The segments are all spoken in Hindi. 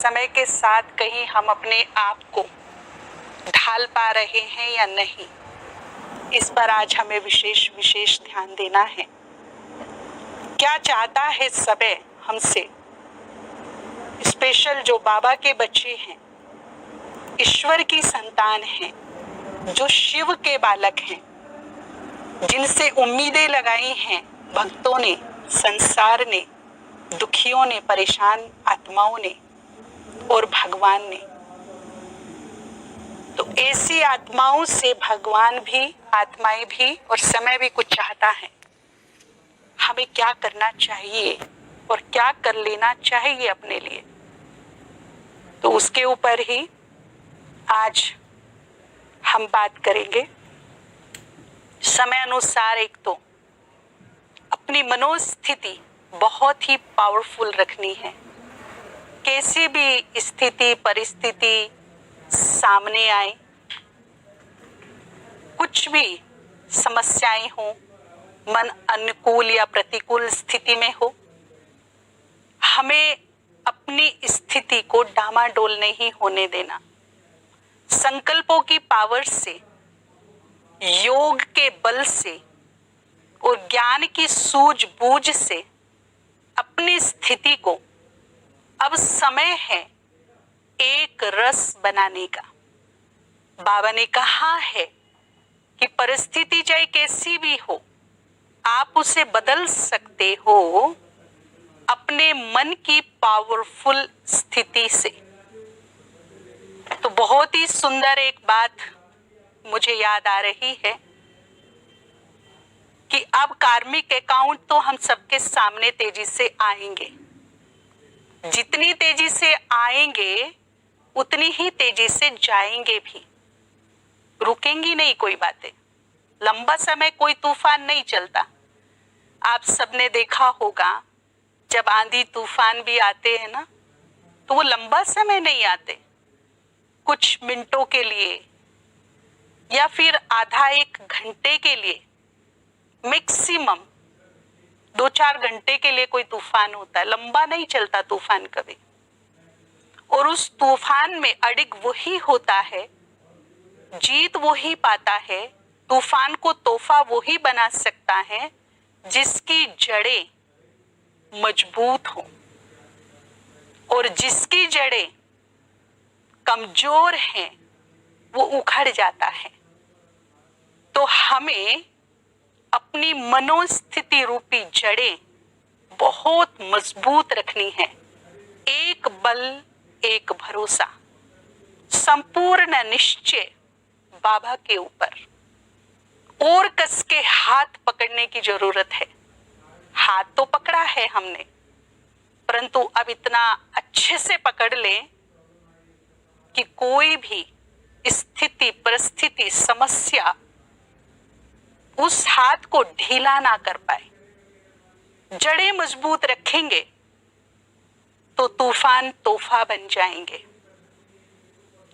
समय के साथ कहीं हम अपने आप को ढाल पा रहे हैं या नहीं, इस पर आज हमें विशेष ध्यान देना है। क्या चाहता है समय हमसे? स्पेशल जो बाबा के बच्चे हैं, ईश्वर की संतान हैं, जो शिव के बालक हैं, जिनसे उम्मीदें लगाई हैं भक्तों ने, संसार ने, दुखियों ने, परेशान आत्माओं ने और भगवान ने, तो ऐसी आत्माओं से भगवान भी, आत्माएं भी और समय भी कुछ चाहता है। हमें क्या करना चाहिए और क्या कर लेना चाहिए अपने लिए, तो उसके ऊपर ही आज हम बात करेंगे। समय अनुसार एक तो अपनी मनोस्थिति बहुत ही पावरफुल रखनी है। कैसी भी स्थिति परिस्थिति सामने आए, कुछ भी समस्याएं हो, मन अनुकूल या प्रतिकूल स्थिति में हो, हमें अपनी स्थिति को डामाडोल नहीं होने देना। संकल्पों की पावर से, योग के बल से और ज्ञान की सूझबूझ से अपनी स्थिति को अब समय है एक रस बनाने का। बाबा ने कहा है कि परिस्थिति चाहे कैसी भी हो, आप उसे बदल सकते हो अपने मन की पावरफुल स्थिति से। तो बहुत ही सुंदर एक बात मुझे याद आ रही है कि अब कार्मिक अकाउंट तो हम सबके सामने तेजी से आएंगे। जितनी तेजी से आएंगे उतनी ही तेजी से जाएंगे भी, रुकेंगी नहीं कोई बातें। लंबा समय कोई तूफान नहीं चलता। आप सबने देखा होगा जब आंधी तूफान भी आते हैं ना, तो वो लंबा समय नहीं आते, कुछ मिनटों के लिए या फिर आधा एक घंटे के लिए, मैक्सिमम 2-4 घंटे के लिए कोई तूफान होता है। लंबा नहीं चलता तूफान कभी। और उस तूफान में अडिग वही होता है, जीत वही पाता है, तूफान को तोहफा वही बना सकता है जिसकी जड़ें मजबूत हो। और जिसकी जड़ें कमजोर हैं वो उखड़ जाता है। तो हमें अपनी मनोस्थिति रूपी जड़ें बहुत मजबूत रखनी है। एक बल, एक भरोसा, संपूर्ण निश्चय बाबा के ऊपर। और कस के हाथ पकड़ने की जरूरत है। हाथ तो पकड़ा है हमने, परंतु अब इतना अच्छे से पकड़ लें कि कोई भी स्थिति परिस्थिति समस्या उस हाथ को ढीला ना कर पाए। जड़ें मजबूत रखेंगे तो तूफान तोहफा बन जाएंगे।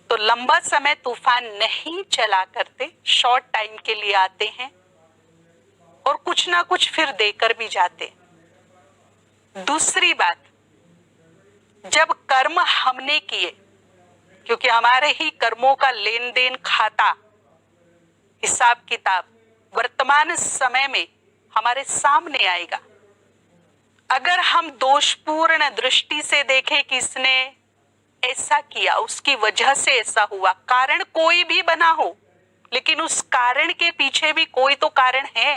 तो लंबा समय तूफान नहीं चला करते, शॉर्ट टाइम के लिए आते हैं और कुछ ना कुछ फिर देकर भी जाते। दूसरी बात, जब कर्म हमने किए, क्योंकि हमारे ही कर्मों का लेन देन खाता, हिसाब किताब वर्तमान समय में हमारे सामने आएगा। अगर हम दोषपूर्ण दृष्टि से देखें कि इसने ऐसा किया, उसकी वजह से ऐसा हुआ, कारण कोई भी बना हो, लेकिन उस कारण के पीछे भी कोई तो कारण है।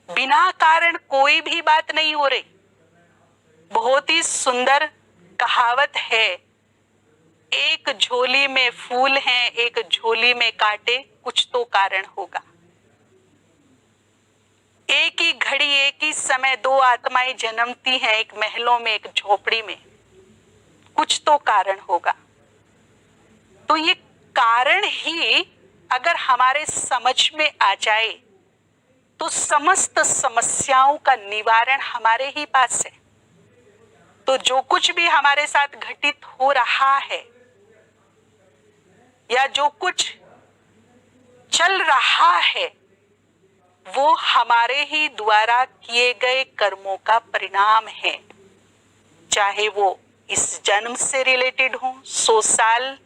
बिना कारण कोई भी बात नहीं हो रही। बहुत ही सुंदर कहावत है, एक झोली में फूल हैं, एक झोली में कांटे, कुछ तो कारण होगा। एक ही घड़ी एक ही समय दो आत्माएं जन्मती हैं, एक महलों में एक झोपड़ी में, कुछ तो कारण होगा। तो ये कारण ही अगर हमारे समझ में आ जाए तो समस्त समस्याओं का निवारण हमारे ही पास है। तो जो कुछ भी हमारे साथ घटित हो रहा है या जो कुछ चल रहा है, वो हमारे ही द्वारा किए गए कर्मों का परिणाम है। चाहे वो इस जन्म से रिलेटेड हों, 100 साल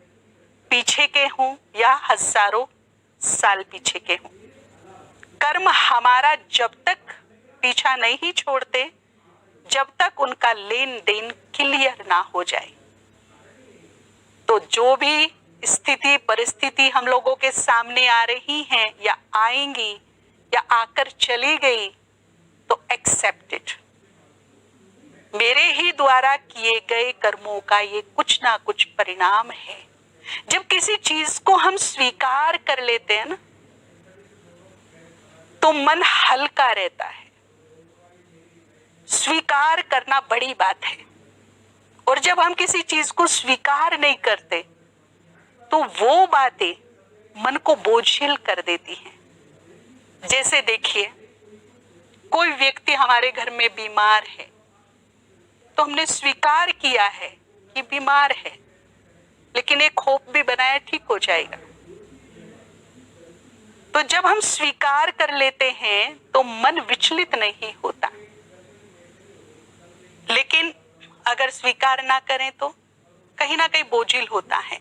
पीछे के हों या हजारों साल पीछे के हों, कर्म हमारा जब तक पीछा नहीं छोड़ते, जब तक उनका लेन देन क्लियर ना हो जाए। तो जो भी स्थिति परिस्थिति हम लोगों के सामने आ रही हैं या आएंगी या आकर चली गई, तो एक्सेप्टेड, मेरे ही द्वारा किए गए कर्मों का ये कुछ ना कुछ परिणाम है। जब किसी चीज को हम स्वीकार कर लेते हैं ना, तो मन हल्का रहता है। स्वीकार करना बड़ी बात है, और जब हम किसी चीज को स्वीकार नहीं करते, तो वो बातें मन को बोझिल कर देती हैं। जैसे देखिए, कोई व्यक्ति हमारे घर में बीमार है, तो हमने स्वीकार किया है कि बीमार है, लेकिन एक होप भी बनाया ठीक हो जाएगा। तो जब हम स्वीकार कर लेते हैं तो मन विचलित नहीं होता, लेकिन अगर स्वीकार ना करें तो कहीं ना कहीं बोझिल होता है।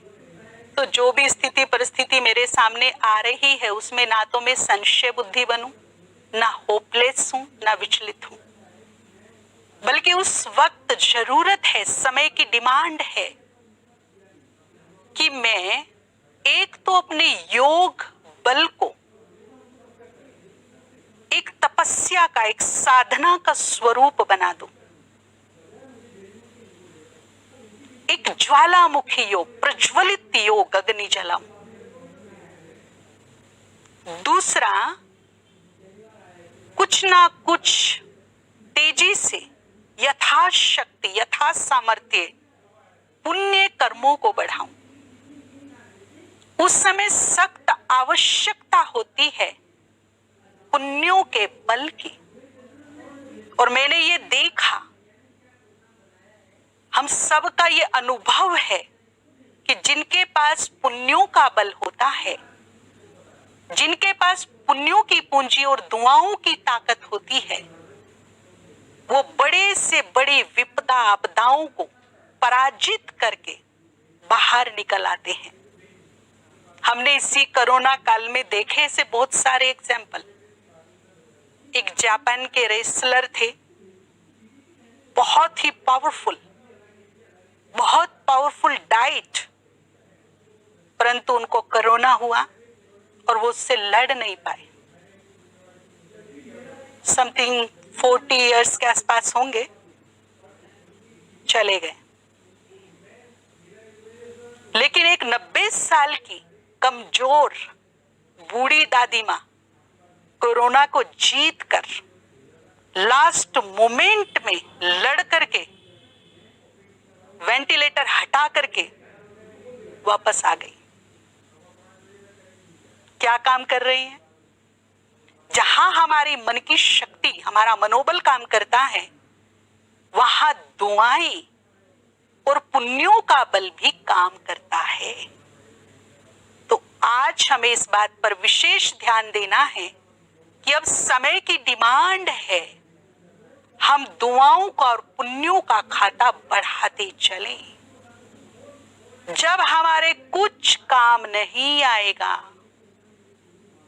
तो जो भी स्थिति परिस्थिति मेरे सामने आ रही है, उसमें ना तो मैं संशय बुद्धि बनूं, ना होपलेस हूं, ना विचलित हूं, बल्कि उस वक्त जरूरत है, समय की डिमांड है कि मैं एक तो अपने योग बल को एक तपस्या का, एक साधना का स्वरूप बना दूं, एक ज्वालामुखी योग, प्रज्वलित योग, अग्नि जलम। दूसरा, कुछ ना कुछ तेजी से, यथाशक्ति, यथा सामर्थ्य पुण्य कर्मों को बढ़ाऊं। उस समय सख्त आवश्यकता होती है पुण्यों के बल की, और मैंने ये देखा, हम सबका ये अनुभव है कि जिनके पास पुण्यों का बल होता है, जिनके पास पुण्यों की पूंजी और दुआओं की ताकत होती है, वो बड़े से बड़ी विपदा आपदाओं को पराजित करके बाहर निकल आते हैं। हमने इसी कोरोना काल में देखे ऐसे बहुत सारे एग्जाम्पल। एक जापान के रेसलर थे, बहुत ही पावरफुल, बहुत पावरफुल डाइट, परंतु उनको कोरोना हुआ और वो उससे लड़ नहीं पाए। समथिंग 40 इयर्स के आसपास होंगे, चले गए। लेकिन एक 90 साल की कमजोर बूढ़ी दादी मां कोरोना को जीत कर लास्ट मोमेंट में लड़ करके वेंटिलेटर हटा करके वापस आ गई। क्या काम कर रही है? जहां हमारी मन की शक्ति, हमारा मनोबल काम करता है, वहां दुआएं और पुण्यों का बल भी काम करता है। तो आज हमें इस बात पर विशेष ध्यान देना है कि अब समय की डिमांड है, हम दुआओं का और पुण्यों का खाता बढ़ाते चलें। जब हमारे कुछ काम नहीं आएगा,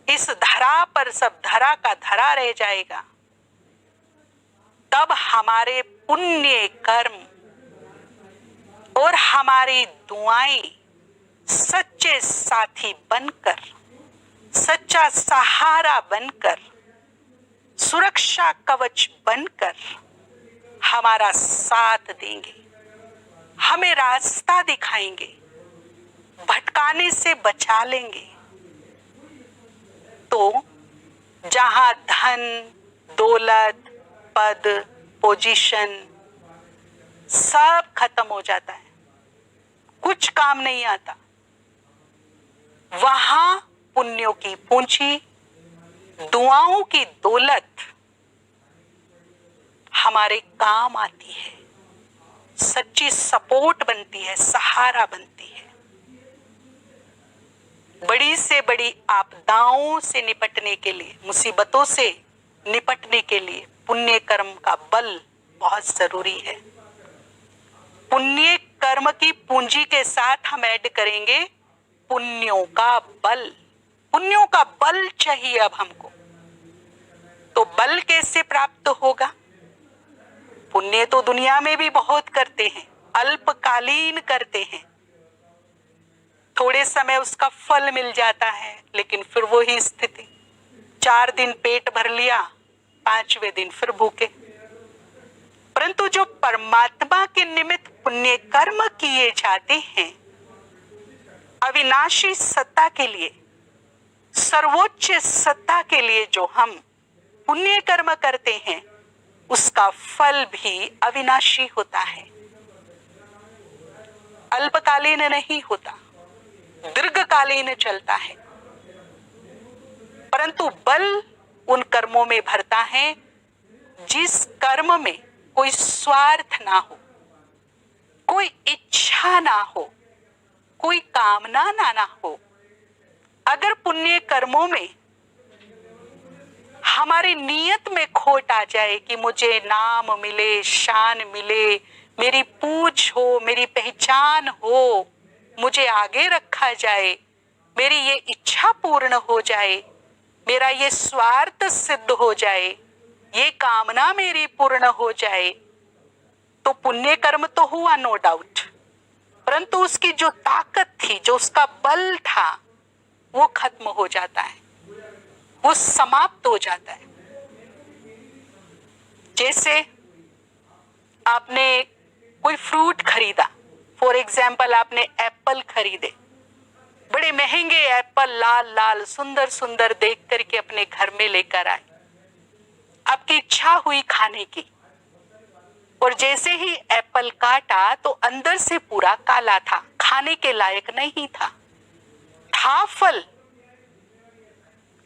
इस धरा पर सब धरा का धरा रह जाएगा, तब हमारे पुण्य कर्म और हमारी दुआएं सच्चे साथी बनकर, सच्चा सहारा बनकर, सुरक्षा कवच बनकर हमारा साथ देंगे, हमें रास्ता दिखाएंगे, भटकाने से बचा लेंगे। तो जहां धन, दौलत, पद, पोजीशन सब खत्म हो जाता है, कुछ काम नहीं आता, वहां पुण्यों की पूंजी, दुआओं की दौलत हमारे काम आती है, सच्ची सपोर्ट बनती है, सहारा बनती है। बड़ी से बड़ी आपदाओं से निपटने के लिए, मुसीबतों से निपटने के लिए पुण्य कर्म का बल बहुत जरूरी है। पुण्य कर्म की पूंजी के साथ हम ऐड करेंगे पुण्यों का बल। पुण्यों का बल चाहिए अब हमको। तो बल कैसे प्राप्त होगा? पुण्य तो दुनिया में भी बहुत करते हैं, अल्पकालीन करते हैं, थोड़े समय उसका फल मिल जाता है, लेकिन फिर वही स्थिति, 4 दिन पेट भर लिया, 5वें दिन फिर भूखे। परंतु जो परमात्मा के निमित्त पुण्य कर्म किए जाते हैं, अविनाशी सत्ता के लिए, सर्वोच्च सत्ता के लिए जो हम पुण्य कर्म करते हैं, उसका फल भी अविनाशी होता है, अल्पकालीन नहीं होता, दीर्घकालीन चलता है। परंतु बल उन कर्मों में भरता है जिस कर्म में कोई स्वार्थ ना हो, कोई इच्छा ना हो, कोई कामना ना हो। अगर पुण्य कर्मों में हमारी नीयत में खोट आ जाए कि मुझे नाम मिले, शान मिले, मेरी पूछ हो, मेरी पहचान हो, मुझे आगे रखा जाए, मेरी ये इच्छा पूर्ण हो जाए, मेरा ये स्वार्थ सिद्ध हो जाए, ये कामना मेरी पूर्ण हो जाए, तो पुण्य कर्म तो हुआ नो डाउट, परंतु उसकी जो ताकत थी, जो उसका बल था, वो खत्म हो जाता है, वो समाप्त हो जाता है। जैसे आपने कोई फ्रूट खरीदा, फॉर एग्जाम्पल आपने एप्पल खरीदे, बड़े महंगे एप्पल लाल लाल सुंदर सुंदर देख करके अपने घर में लेकर आए, आपकी इच्छा हुई खाने की, और जैसे ही एप्पल काटा तो अंदर से पूरा काला था, खाने के लायक नहीं था फल,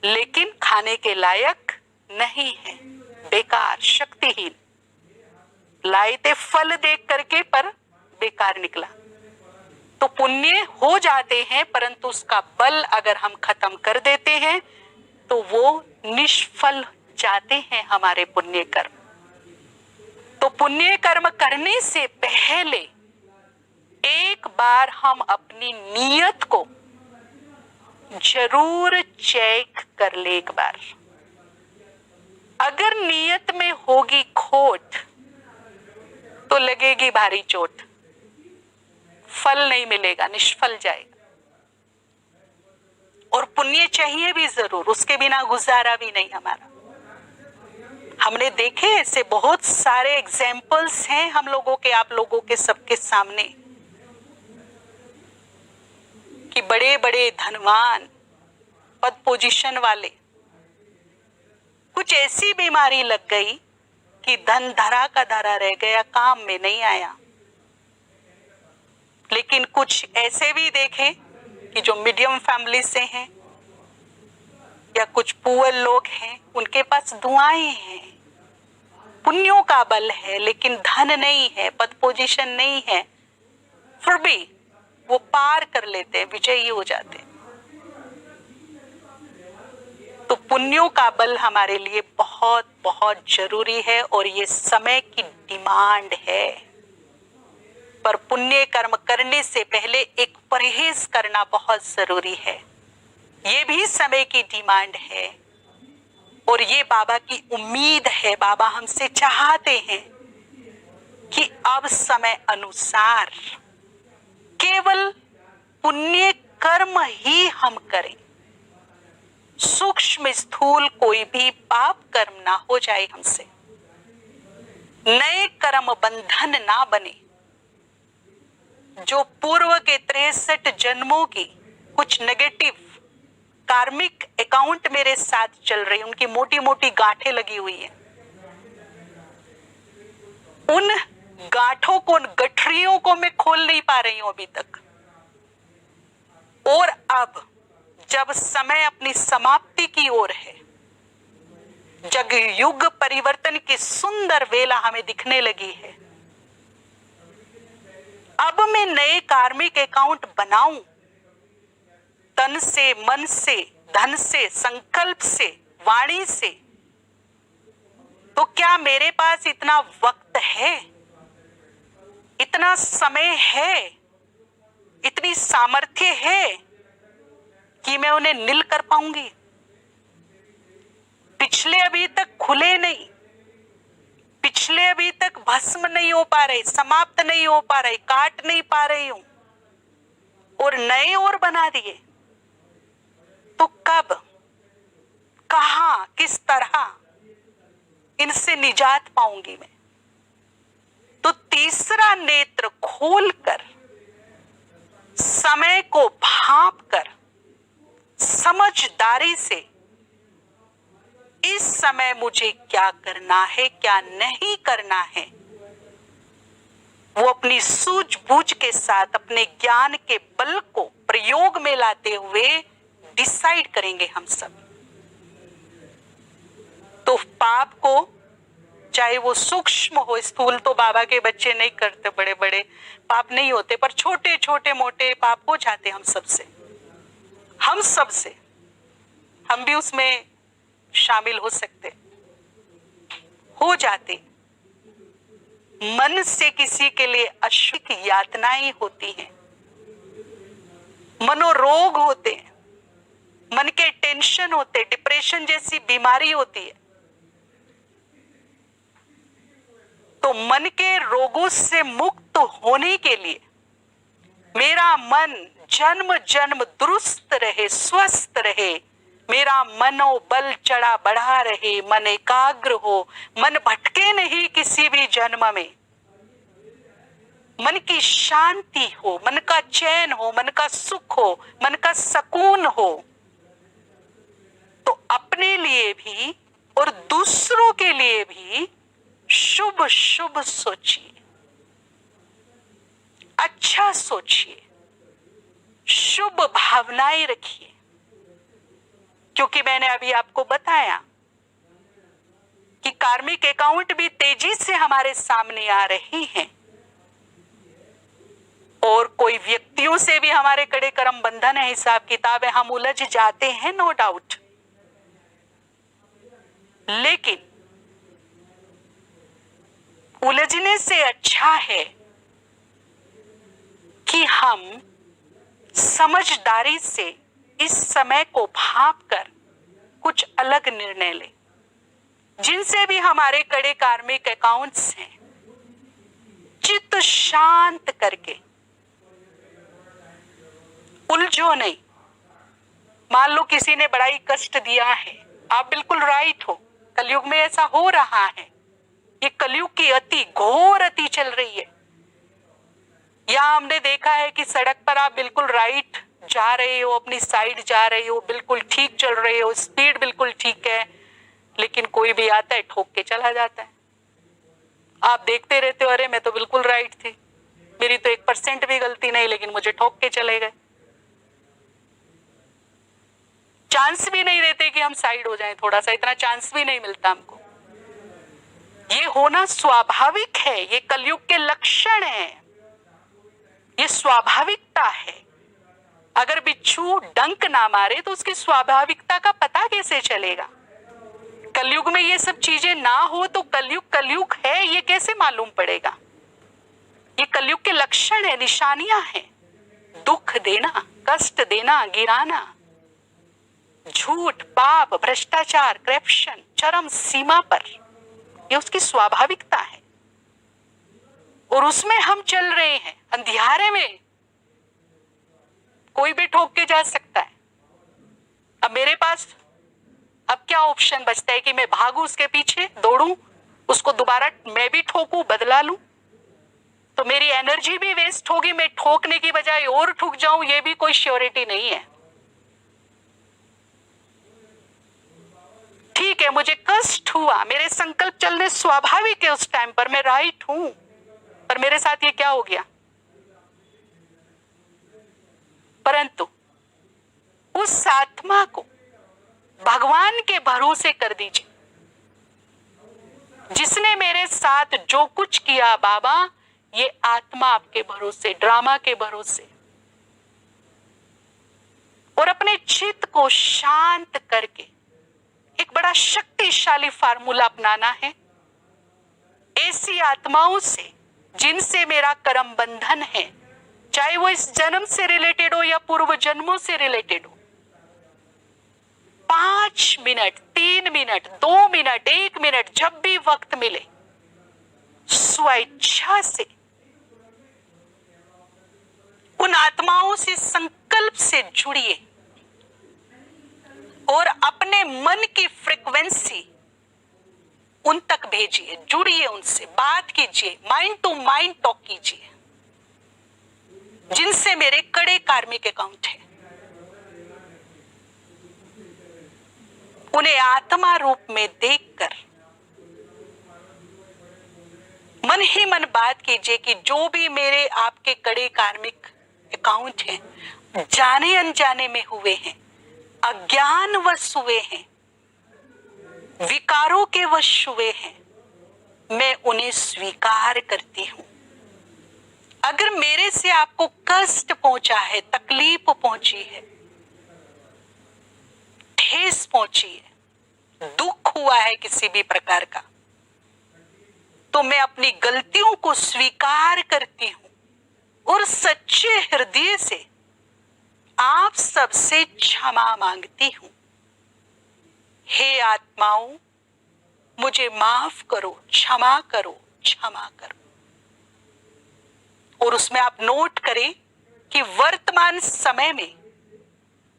लेकिन खाने के लायक नहीं है, बेकार, शक्तिहीन। लाए थे फल देख करके पर बेकार निकला। तो पुण्य हो जाते हैं, परंतु उसका बल अगर हम खत्म कर देते हैं तो वो निष्फल जाते हैं हमारे पुण्य कर्म। तो पुण्य कर्म करने से पहले एक बार हम अपनी नीयत को जरूर चेक कर ले एक बार। अगर नीयत में होगी खोट तो लगेगी भारी चोट, फल नहीं मिलेगा, निष्फल जाएगा। और पुण्य चाहिए भी जरूर, उसके बिना गुजारा भी नहीं हमारा। हमने देखे ऐसे बहुत सारे एग्जाम्पल्स हैं हम लोगों के, आप लोगों के सबके सामने, कि बड़े बड़े धनवान, पद पोजीशन वाले, कुछ ऐसी बीमारी लग गई कि धन धरा का धरा रह गया, काम में नहीं आया। लेकिन कुछ ऐसे भी देखे कि जो मीडियम फैमिली से हैं या कुछ पुअर लोग हैं, उनके पास दुआएं हैं, पुण्यों का बल है, लेकिन धन नहीं है, पद पोजीशन नहीं है, फिर भी वो पार कर लेते हैं, विजयी हो जाते हैं। तो पुण्यों का बल हमारे लिए बहुत बहुत जरूरी है और ये समय की डिमांड है। पर पुण्य कर्म करने से पहले एक परहेज करना बहुत जरूरी है, ये भी समय की डिमांड है। और ये बाबा की उम्मीद है, बाबा हमसे चाहते हैं कि अब समय अनुसार केवल पुण्य कर्म ही हम करें, सूक्ष्म स्थूल कोई भी पाप कर्म ना हो जाए हमसे, नए कर्म बंधन ना बने। जो पूर्व के 63 जन्मों की कुछ नेगेटिव कार्मिक अकाउंट मेरे साथ चल रही, उनकी मोटी मोटी गांठें लगी हुई हैं, उन गांठों को, उन गठरियों को मैं खोल नहीं पा रही हूं अभी तक। और अब जब समय अपनी समाप्ति की ओर है, जग युग परिवर्तन की सुंदर वेला हमें दिखने लगी है, अब मैं नए कार्मिक अकाउंट बनाऊं, तन से, मन से, धन से, संकल्प से, वाणी से, तो क्या मेरे पास इतना वक्त है? इतना समय है, इतनी सामर्थ्य है कि मैं उन्हें नील कर पाऊंगी? पिछले अभी तक खुले नहीं, पिछले अभी तक भस्म नहीं हो पा रहे, समाप्त नहीं हो पा रहे, काट नहीं पा रही हूं, और नए और बना दिए, तो कब, कहां, किस तरह इनसे निजात पाऊंगी मैं? तो तीसरा नेत्र खोलकर, समय को भांपकर, समझदारी से इस समय मुझे क्या करना है, क्या नहीं करना है, वो अपनी सूझबूझ के साथ अपने ज्ञान के बल को प्रयोग में लाते हुए डिसाइड करेंगे हम सब। तो पाप को, चाहे वो सूक्ष्म हो, स्थूल तो बाबा के बच्चे नहीं करते, बड़े बड़े पाप नहीं होते, पर छोटे छोटे मोटे पाप हो जाते हम सबसे, हम सबसे, हम भी उसमें शामिल हो सकते, हो जाते। मन से किसी के लिए अशुद्ध यातनाएं होती हैं, मनोरोग होते हैं, मन के टेंशन होते, डिप्रेशन जैसी बीमारी होती है। तो मन के रोगों से मुक्त होने के लिए मेरा मन जन्म जन्म दुरुस्त रहे, स्वस्थ रहे, मेरा मनोबल चढ़ा बढ़ा रहे, मन एकाग्र हो, मन भटके नहीं किसी भी जन्म में, मन की शांति हो, मन का चैन हो, मन का सुख हो, मन का सुकून हो, तो अपने लिए भी और दूसरों के लिए भी शुभ शुभ सोचिए, अच्छा सोचिए, शुभ भावनाएं रखिए। क्योंकि मैंने अभी आपको बताया कि कार्मिक अकाउंट भी तेजी से हमारे सामने आ रही हैं, और कोई व्यक्तियों से भी हमारे कड़े कर्म बंधन है, हिसाब किताब है, हम उलझ जाते हैं, नो डाउट। लेकिन उलझने से अच्छा है कि हम समझदारी से इस समय को भांपकर कुछ अलग निर्णय लें। जिनसे भी हमारे कड़े कार्मिक अकाउंट्स हैं, चित्त शांत करके, उलझो नहीं। मान लो किसी ने बड़ा ही कष्ट दिया है, आप बिल्कुल राइट हो, कलयुग में ऐसा हो रहा है, ये कलयुग की अति घोर अति चल रही है। या हमने देखा है कि सड़क पर आप बिल्कुल राइट जा रहे हो, अपनी साइड जा रहे हो, बिल्कुल ठीक चल रहे हो, स्पीड बिल्कुल ठीक है, लेकिन कोई भी आता है ठोक के चला जाता है। आप देखते रहते हो, अरे मैं तो बिल्कुल राइट थी, मेरी तो 1% भी गलती नहीं, लेकिन मुझे ठोक के चले गए। चांस भी नहीं देते कि हम साइड हो जाएं, थोड़ा सा इतना चांस भी नहीं मिलता हमको। ये होना स्वाभाविक है, ये कलयुग के लक्षण है, ये स्वाभाविकता है। अगर बिच्छू डंक ना मारे तो उसकी स्वाभाविकता का पता कैसे चलेगा? कलयुग में ये सब चीजें ना हो तो कलयुग कलयुग है ये कैसे मालूम पड़ेगा? ये कलयुग के लक्षण है, निशानियां हैं। दुख देना, कष्ट देना, गिराना, झूठ, पाप, भ्रष्टाचार, करप्शन चरम सीमा पर, ये उसकी स्वाभाविकता है। और उसमें हम चल रहे हैं अंधियारे में, कोई भी ठोक के जा सकता है। अब मेरे पास अब क्या ऑप्शन बचता है कि मैं भागूं उसके पीछे, दौड़ूं, उसको दोबारा मैं भी ठोकूं, बदला लूं? तो मेरी एनर्जी भी वेस्ट होगी, मैं ठोकने की बजाय और ठुक जाऊं, ये भी कोई श्योरिटी नहीं है। ठीक है, मुझे कष्ट हुआ, मेरे संकल्प चलने स्वाभाविक है, उस टाइम पर मैं राइट हूं, पर मेरे साथ ये क्या हो गया? परंतु उस आत्मा को भगवान के भरोसे कर दीजिए, जिसने मेरे साथ जो कुछ किया बाबा, ये आत्मा आपके भरोसे, ड्रामा के भरोसे। और अपने चित्त को शांत करके एक बड़ा शक्तिशाली फार्मूला अपनाना है। ऐसी आत्माओं से जिनसे मेरा कर्म बंधन है, चाहे वो इस जन्म से रिलेटेड हो या पूर्व जन्मों से रिलेटेड हो, 5 मिनट, 3 मिनट, 2 मिनट, 1 मिनट, जब भी वक्त मिले स्वेच्छा से उन आत्माओं से संकल्प से जुड़िए और अपने मन की फ्रीक्वेंसी उन तक भेजिए, जुड़िए, उनसे बात कीजिए, माइंड टू माइंड टॉक कीजिए, जिनसे मेरे कड़े कार्मिक अकाउंट है। उन्हें आत्मा रूप में देखकर मन ही मन बात कीजिए कि जो भी मेरे आपके कड़े कार्मिक अकाउंट हैं, जाने अनजाने में हुए हैं, अज्ञानवश हुए हैं, विकारों के वश हुए हैं, मैं उन्हें स्वीकार करती हूं। अगर मेरे से आपको कष्ट पहुंचा है, तकलीफ पहुंची है, ठेस पहुंची है, दुख हुआ है किसी भी प्रकार का, तो मैं अपनी गलतियों को स्वीकार करती हूं और सच्चे हृदय से आप सबसे क्षमा मांगती हूं। हे आत्माओं, मुझे माफ करो, क्षमा करो, क्षमा करो। और उसमें आप नोट करें कि वर्तमान समय में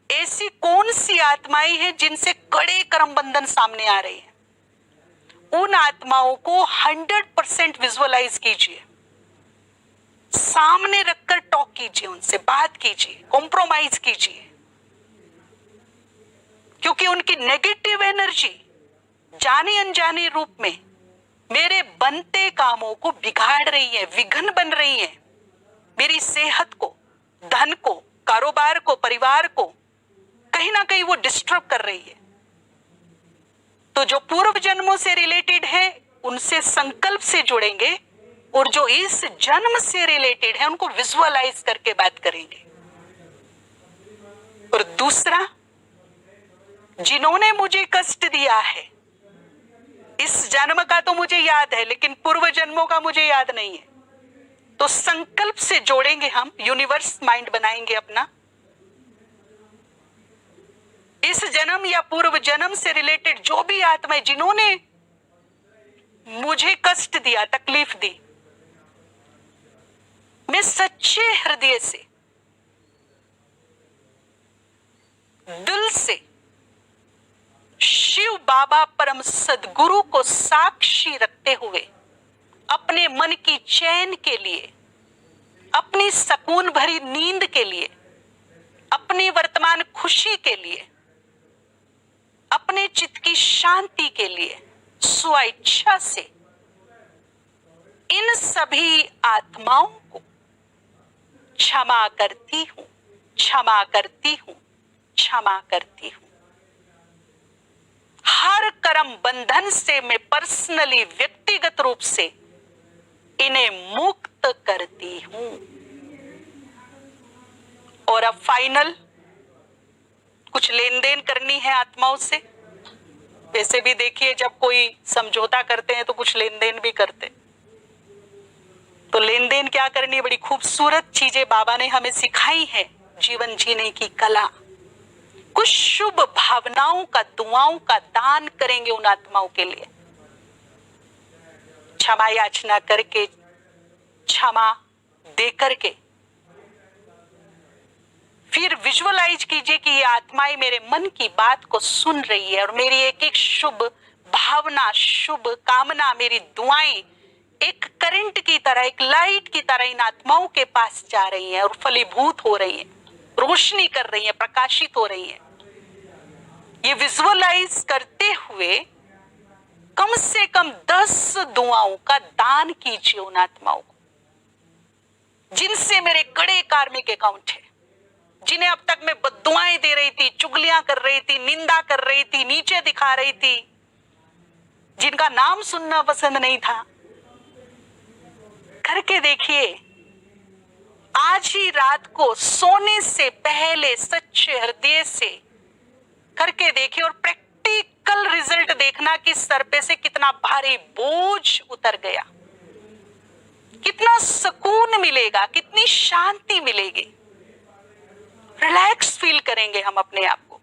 ऐसी कौन सी आत्माएं हैं जिनसे कड़े कर्म बंधन सामने आ रहे हैं। उन आत्माओं को 100% विजुअलाइज कीजिए, सामने रखकर टॉक कीजिए, उनसे बात कीजिए, कॉम्प्रोमाइज कीजिए, क्योंकि उनकी नेगेटिव एनर्जी जाने अनजाने रूप में मेरे बनते कामों को बिगाड़ रही है, विघ्न बन रही है, मेरी सेहत को, धन को, कारोबार को, परिवार को कहीं ना कहीं वो डिस्टर्ब कर रही है। तो जो पूर्व जन्मों से रिलेटेड है उनसे संकल्प से जुड़ेंगे और जो इस जन्म से रिलेटेड है उनको विजुअलाइज करके बात करेंगे। और दूसरा, जिन्होंने मुझे कष्ट दिया है, इस जन्म का तो मुझे याद है लेकिन पूर्व जन्मों का मुझे याद नहीं है, तो संकल्प से जोड़ेंगे, हम यूनिवर्स माइंड बनाएंगे अपना। इस जन्म या पूर्व जन्म से रिलेटेड जो भी आत्माएं जिन्होंने मुझे कष्ट दिया, तकलीफ दी, मैं सच्चे हृदय से, दिल से शिव बाबा परम सद्गुरु को साक्षी रखते हुए अपने मन की चैन के लिए, अपनी सुकून भरी नींद के लिए, अपनी वर्तमान खुशी के लिए, अपने चित्त की शांति के लिए स्वेच्छा से इन सभी आत्माओं को क्षमा करती हूं, क्षमा करती हूं, क्षमा करती हूं। हर कर्म बंधन से मैं पर्सनली, व्यक्तिगत रूप से इन्हें मुक्त करती हूं। और अब फाइनल कुछ लेन देन करनी है आत्माओं से। वैसे भी देखिए, जब कोई समझौता करते हैं तो कुछ लेन देन भी करते। तो लेन देन क्या करनी है, बड़ी खूबसूरत चीजें बाबा ने हमें सिखाई है, जीवन जीने की कला। कुछ शुभ भावनाओं का, दुआओं का दान करेंगे उन आत्माओं के लिए, क्षमा याचना करके, क्षमा दे करके। फिर विजुअलाइज कीजिए कि ये आत्माएं मेरे मन की बात को सुन रही है और मेरी एक एक शुभ भावना, शुभ कामना, मेरी दुआएं एक करंट की तरह, एक लाइट की तरह इन आत्माओं के पास जा रही हैं और फलीभूत हो रही हैं, रोशनी कर रही हैं, प्रकाशित हो रही हैं। ये विजुअलाइज करते हुए कम से कम 10 दुआओं का दान कीजिए उन आत्माओं को जिनसे मेरे कड़े कार्मिक अकाउंट है, जिन्हें अब तक मैं बद्दुआएं दे रही थी, चुगलियां कर रही थी, निंदा कर रही थी, नीचे दिखा रही थी, जिनका नाम सुनना पसंद नहीं था। करके देखिए, आज ही रात को सोने से पहले सच्चे हृदय से करके देखिए और प्रैक्टिकल रिजल्ट देखना कि सर पे से कितना भारी बोझ उतर गया। कितना सुकून मिलेगा, कितनी शांति मिलेगी, रिलैक्स फील करेंगे हम अपने आप को।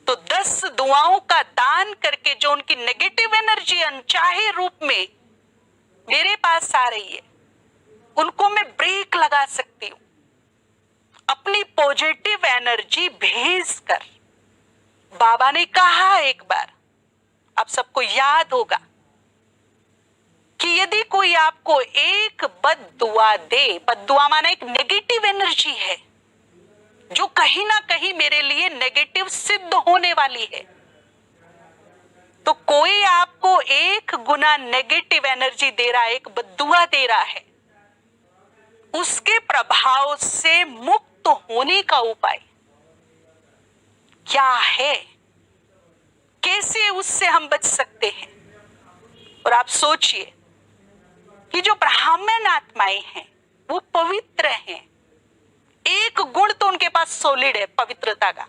तो 10 दुआओं का दान करके जो उनकी नेगेटिव एनर्जी अनचाहे रूप में मेरे पास आ रही है, उनको मैं ब्रेक लगा सकती हूं अपनी पॉजिटिव एनर्जी भेज कर। बाबा ने कहा एक बार, आप सबको याद होगा, कि यदि कोई आपको एक बद्दुआ दे, बद्दुआ माना एक नेगेटिव एनर्जी है जो कहीं ना कहीं मेरे लिए नेगेटिव सिद्ध होने वाली है, तो कोई आपको 1 गुना नेगेटिव एनर्जी दे रहा है, एक बद्दुआ दे रहा है, उसके प्रभाव से मुक्त होने का उपाय क्या है? कैसे उससे हम बच सकते हैं? और आप सोचिए कि जो ब्राह्मण आत्माएं हैं वो पवित्र हैं, एक गुण तो उनके पास सॉलिड है, पवित्रता का।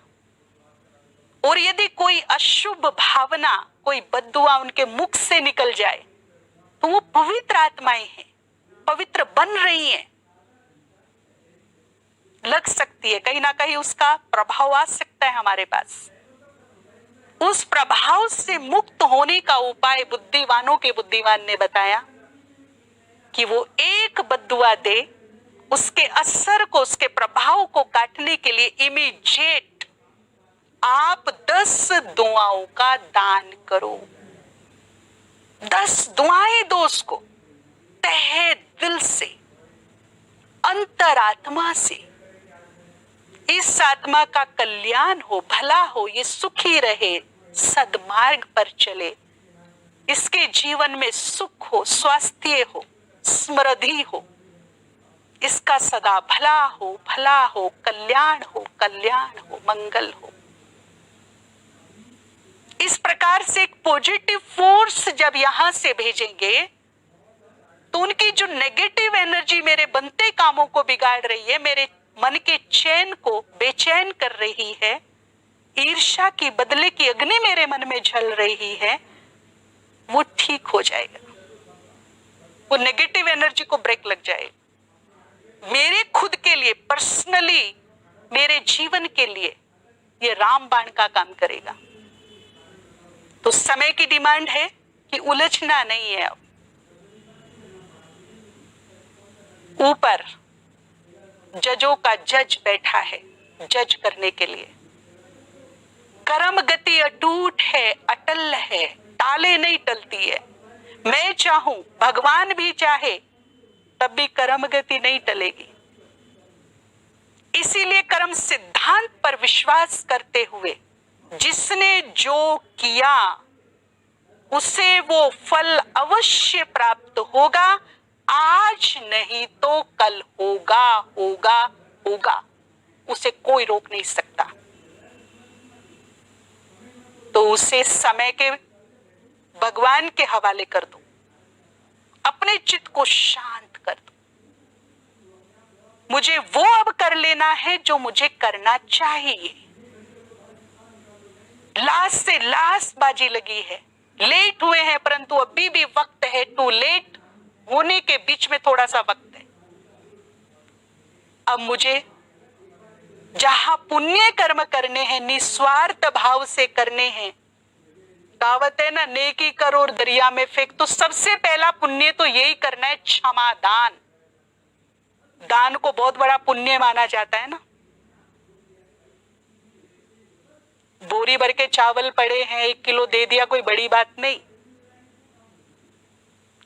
और यदि कोई अशुभ भावना, कोई बद्दुआ उनके मुख से निकल जाए तो वो पवित्र आत्माएं हैं, पवित्र बन रही हैं। लग सकती है कहीं ना कहीं उसका प्रभाव आ सकता है हमारे पास। उस प्रभाव से मुक्त होने का उपाय बुद्धिवानों के बुद्धिमान ने बताया कि वो एक बद्दुआ दे, उसके असर को, उसके प्रभाव को काटने के लिए इमीडिएट आप 10 दुआओं का दान करो। 10 दुआएं दो उसको, तहे दिल से, अंतरात्मा से। इस आत्मा का कल्याण हो, भला हो, ये सुखी रहे, सद्मार्ग पर चले, इसके जीवन में सुख हो, स्वास्थ्य हो, समृद्धि हो, इसका सदा भला हो, भला हो, कल्याण हो, कल्याण हो, मंगल हो। इस प्रकार से एक पॉजिटिव फोर्स जब यहां से भेजेंगे तो उनकी जो नेगेटिव एनर्जी मेरे बनते कामों को बिगाड़ रही है, मेरे मन के चैन को बेचैन कर रही है, ईर्ष्या की बदले की अग्नि मेरे मन में जल रही है, वो ठीक हो जाएगा। वो नेगेटिव एनर्जी को ब्रेक लग जाएगा। मेरे खुद के लिए, पर्सनली मेरे जीवन के लिए ये रामबाण का काम करेगा। तो समय की डिमांड है कि उलझना नहीं है। अब ऊपर जजों का जज बैठा है जज करने के लिए। कर्म गति अटूट है, अटल है, टाले नहीं टलती है। मैं चाहूं, भगवान भी चाहे, तब भी कर्म गति नहीं टलेगी। इसीलिए कर्म सिद्धांत पर विश्वास करते हुए जिसने जो किया उसे वो फल अवश्य प्राप्त होगा। आज नहीं तो कल होगा, होगा, होगा, उसे कोई रोक नहीं सकता। तो उसे समय के भगवान के हवाले कर दो, अपने चित्त को शांत कर दो। मुझे वो अब कर लेना है जो मुझे करना चाहिए। लास्ट से लास्ट बाजी लगी है, लेट हुए हैं परंतु अभी भी वक्त है। टू लेट होने के बीच में थोड़ा सा वक्त है। अब मुझे जहां पुण्य कर्म करने हैं, निस्वार्थ भाव से करने हैं। कहावत है ना, नेकी करो और दरिया में फेंक। तो सबसे पहला पुण्य तो यही करना है, क्षमा दान। दान को बहुत बड़ा पुण्य माना जाता है ना। बोरी भर के चावल पड़े हैं, 1 किलो दे दिया, कोई बड़ी बात नहीं।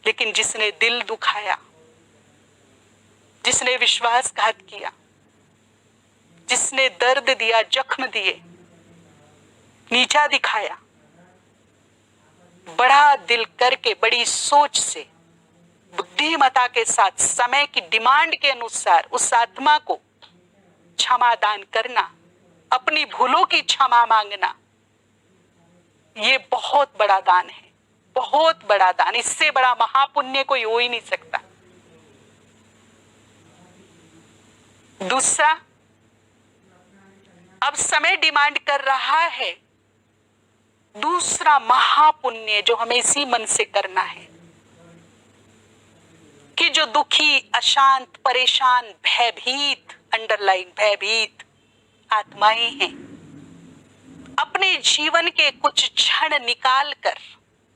लेकिन जिसने दिल दुखाया, जिसने विश्वासघात किया, जिसने दर्द दिया, जख्म दिए, नीचा दिखाया, बड़ा दिल करके, बड़ी सोच से, बुद्धिमता के साथ, समय की डिमांड के अनुसार उस आत्मा को क्षमा दान करना, अपनी भूलों की क्षमा मांगना, ये बहुत बड़ा दान है, बहुत बड़ा दान। इससे बड़ा महापुण्य कोई हो ही नहीं सकता। दूसरा, अब समय डिमांड कर रहा है दूसरा महापुण्य जो हमें इसी मन से करना है, जो दुखी, अशांत, परेशान, भयभीत, अंडरलाइन भयभीत आत्माएं हैं, अपने जीवन के कुछ क्षण निकालकर,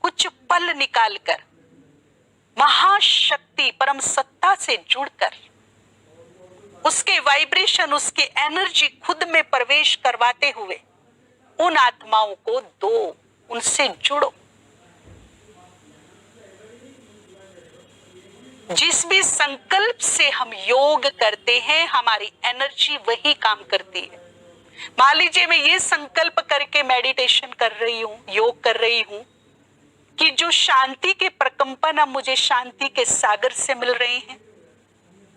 कुछ पल निकालकर महाशक्ति परम सत्ता से जुड़कर उसके वाइब्रेशन, उसके एनर्जी खुद में प्रवेश करवाते हुए उन आत्माओं को दो, उनसे जुड़ो। जिस भी संकल्प से हम योग करते हैं, हमारी एनर्जी वही काम करती है। मान लीजिए मैं ये संकल्प करके मेडिटेशन कर रही हूं, योग कर रही हूं कि जो शांति के प्रकंपन अब मुझे शांति के सागर से मिल रहे हैं,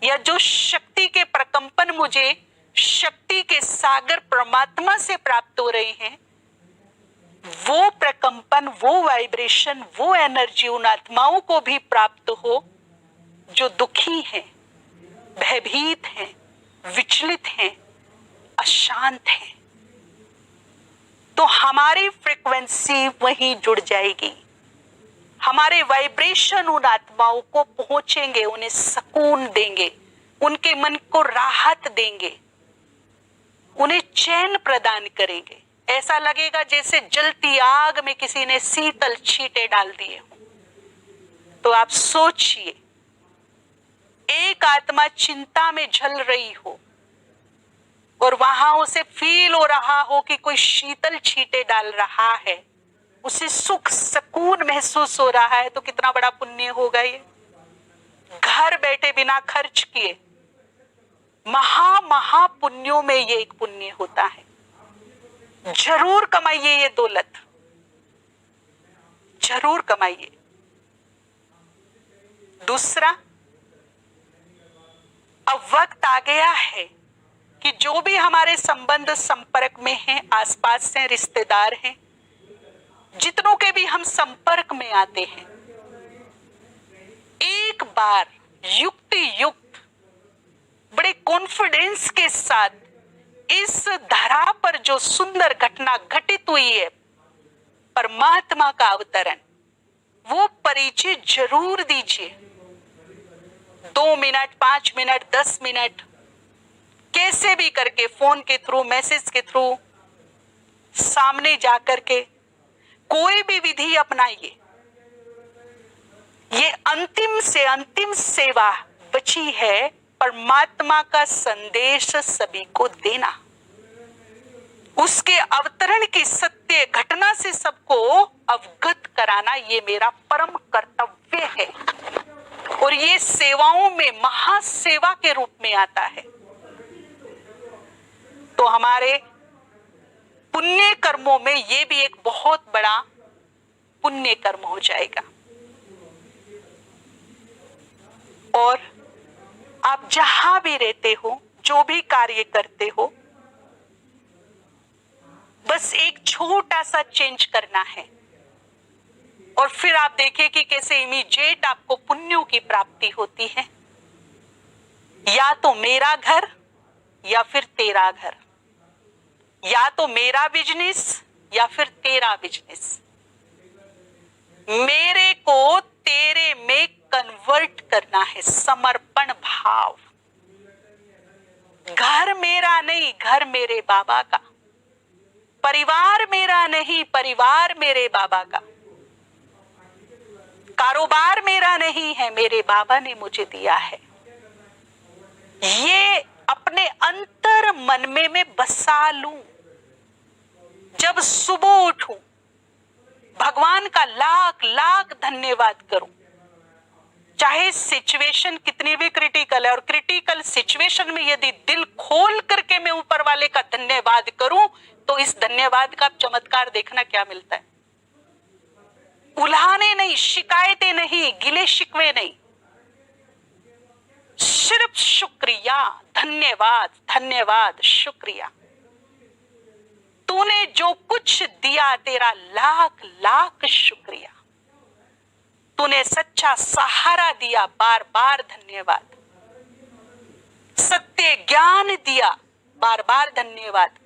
या जो शक्ति के प्रकंपन मुझे शक्ति के सागर परमात्मा से प्राप्त हो रहे हैं, वो प्रकंपन, वो वाइब्रेशन, वो एनर्जी उन आत्माओं को भी प्राप्त हो जो दुखी हैं, भयभीत हैं, विचलित हैं, अशांत हैं। तो हमारी फ्रीक्वेंसी वहीं जुड़ जाएगी, हमारे वाइब्रेशन उन आत्माओं को पहुंचेंगे, उन्हें सुकून देंगे, उनके मन को राहत देंगे, उन्हें चैन प्रदान करेंगे। ऐसा लगेगा जैसे जलती आग में किसी ने शीतल छींटे डाल दिए हो। तो आप सोचिए, एक आत्मा चिंता में जल रही हो और वहां उसे फील हो रहा हो कि कोई शीतल छींटे डाल रहा है, उसे सुख सुकून महसूस हो रहा है, तो कितना बड़ा पुण्य होगा ये। घर बैठे बिना खर्च किए महा पुण्यों में ये एक पुण्य होता है। जरूर कमाइए ये दौलत, जरूर कमाइए। दूसरा, अब वक्त आ गया है कि जो भी हमारे संबंध संपर्क में हैं, आसपास से रिश्तेदार हैं, जितनों के भी हम संपर्क में आते हैं, एक बार युक्ति युक्त बड़े कॉन्फिडेंस के साथ इस धरा पर जो सुंदर घटना घटित हुई है, परमात्मा का अवतरण, वो परिचय जरूर दीजिए। 2 मिनट, 5 मिनट, 10 मिनट, कैसे भी करके, फोन के थ्रू, मैसेज के थ्रू, सामने जाकर के कोई भी विधि अपनाइए। ये अंतिम से अंतिम सेवा बची है, परमात्मा का संदेश सभी को देना, उसके अवतरण की सत्य घटना से सबको अवगत कराना, ये मेरा परम कर्तव्य है। और ये सेवाओं में महासेवा के रूप में आता है। तो हमारे पुण्य कर्मों में ये भी एक बहुत बड़ा पुण्य कर्म हो जाएगा। और आप जहां भी रहते हो, जो भी कार्य करते हो, बस एक छोटा सा चेंज करना है और फिर आप देखिए कि कैसे इमीडिएट आपको पुण्यों की प्राप्ति होती है। या तो मेरा घर या फिर तेरा घर, या तो मेरा बिजनेस या फिर तेरा बिजनेस। मेरे को तेरे में कन्वर्ट करना है, समर्पण भाव। घर मेरा नहीं, घर मेरे बाबा का। परिवार मेरा नहीं, परिवार मेरे बाबा का। कारोबार मेरा नहीं है, मेरे बाबा ने मुझे दिया है। ये अपने अंतर मन में मैं बसा लूं। जब सुबह उठूं, भगवान का लाख लाख धन्यवाद करूं, चाहे सिचुएशन कितनी भी क्रिटिकल है। और क्रिटिकल सिचुएशन में यदि दिल खोल करके मैं ऊपर वाले का धन्यवाद करूं, तो इस धन्यवाद का चमत्कार देखना क्या मिलता है। उल्हाने नहीं, शिकायतें नहीं, गिले शिकवे नहीं, सिर्फ शुक्रिया, धन्यवाद, धन्यवाद, शुक्रिया। तूने जो कुछ दिया, तेरा लाख लाख शुक्रिया। तूने सच्चा सहारा दिया, बार बार धन्यवाद। सत्य ज्ञान दिया, बार बार धन्यवाद।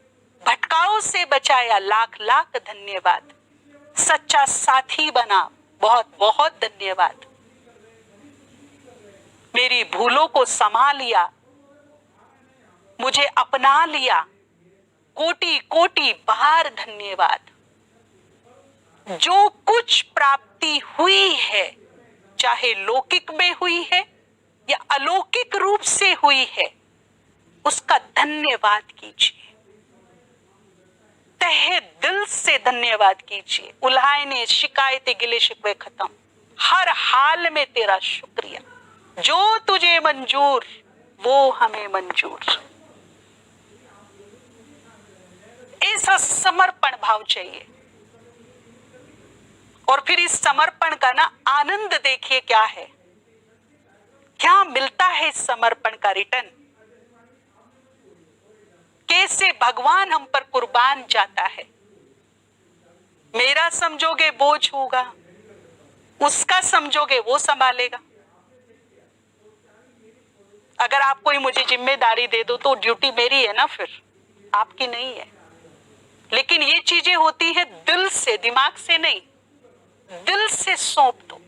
भटकाव से बचाया, लाख लाख धन्यवाद। सच्चा साथी बना, बहुत बहुत धन्यवाद। मेरी भूलों को संभाल लिया, मुझे अपना लिया। कोटि कोटि बार धन्यवाद। जो कुछ प्राप्ति हुई है, चाहे लौकिक में हुई है या अलौकिक रूप से हुई है, उसका धन्यवाद कीजिए, तहे दिल से धन्यवाद कीजिए। उल्हायने शिकायतें गिले शिकवे खत्म, हर हाल में तेरा शुक्रिया। जो तुझे मंजूर वो हमें मंजूर। ऐसा समर्पण भाव चाहिए। और फिर इस समर्पण का ना आनंद देखिए क्या है, क्या मिलता है इस समर्पण का रिटर्न। कैसे भगवान हम पर कुर्बान जाता है। मेरा समझोगे बोझ होगा, उसका समझोगे वो संभालेगा। अगर आप कोई मुझे जिम्मेदारी दे दो तो ड्यूटी मेरी है ना, फिर आपकी नहीं है। लेकिन ये चीजें होती हैं दिल से, दिमाग से नहीं, दिल से सौंप दो।